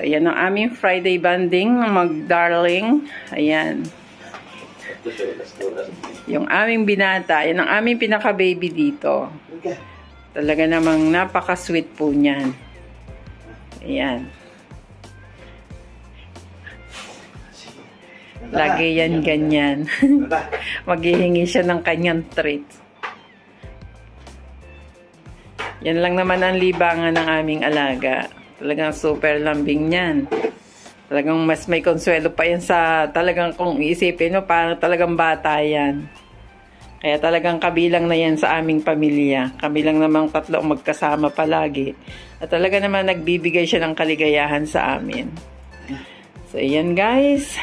ayan ang aming Friday bonding, mag-darling. Ayan. Yung aming binata, yan ang aming pinaka-baby dito. Talaga namang napaka-sweet po niyan. Ayan. Lagi yan ganyan. Maghihingi siya ng kanyang treats. Yan lang naman ang libangan ng aming alaga. Talagang super lambing niyan. Talagang mas may konsuelo pa yan sa talagang kung iisipin mo, parang talagang bata yan. Kaya talagang kabilang na yan sa aming pamilya. Kami lang namang tatlo magkasama palagi. At talaga naman nagbibigay siya ng kaligayahan sa amin. So, yan guys.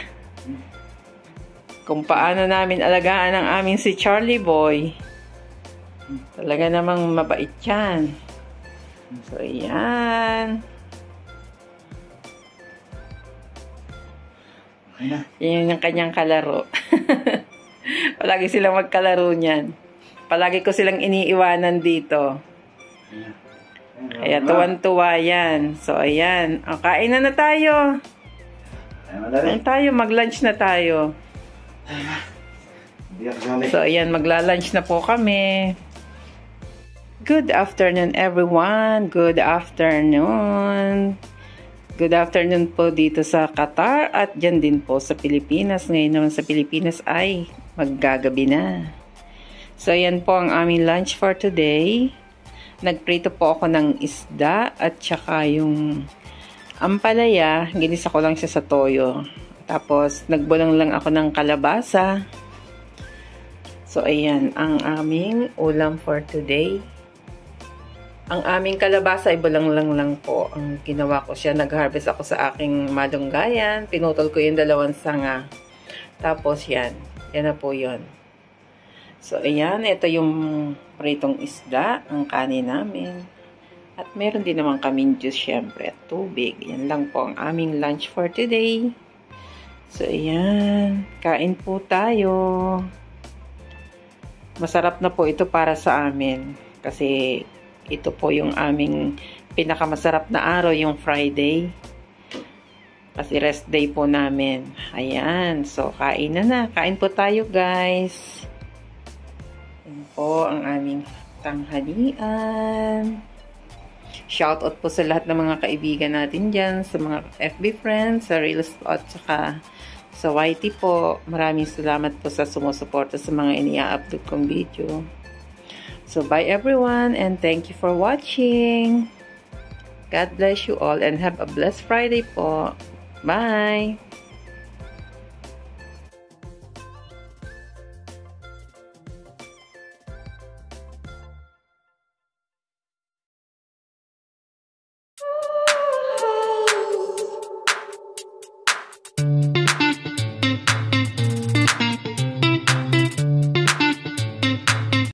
Kung paano namin alagaan ang aming si Charlie Boy. Talaga namang mabait yan. So, yan. Yan yung kanyang kalaro. Palagi silang magkalaro niyan. Palagi ko silang iniiwanan dito. Kaya tuwan-tuwa yan. So, ayan. O, kain na tayo. Kain tayo. Mag-lunch na tayo. So, ayan. Magla-lunch na po kami. Good afternoon, everyone. Good afternoon. Good afternoon po dito sa Qatar at dyan din po sa Pilipinas. Ngayon naman sa Pilipinas ay maggagabi na. So, ayan po ang aming lunch for today. Nagprito po ako ng isda at saka yung ampalaya. Ginisa ko lang siya sa toyo. Tapos, nagbulang lang ako ng kalabasa. So, ayan ang aming ulam for today. Ang aming kalabasa ay bulang lang po. Ang ginawa ko siya, nag-harvest ako sa aking malunggayan. Pinutol ko yung 2 sanga. Tapos, yan. Yan na po yun. So, ayan. Ito yung pritong isda, ang kanin namin. At meron din naman kaming juice, syempre, at tubig. Yan lang po ang aming lunch for today. So, ayan. Kain po tayo. Masarap na po ito para sa amin. Kasi, ito po yung aming pinakamasarap na araw, yung Friday. Kasi rest day po namin. Ayan. So, kain na. Kain po tayo, guys. Ayan po ang aming tanghalian. Shoutout po sa lahat ng mga kaibigan natin dyan, sa mga FB friends, sa Reels at saka sa YT po. Maraming salamat po sa sumusuporta sa mga inia-upload kong video. So, bye everyone and thank you for watching. God bless you all and have a blessed Friday po. Bye!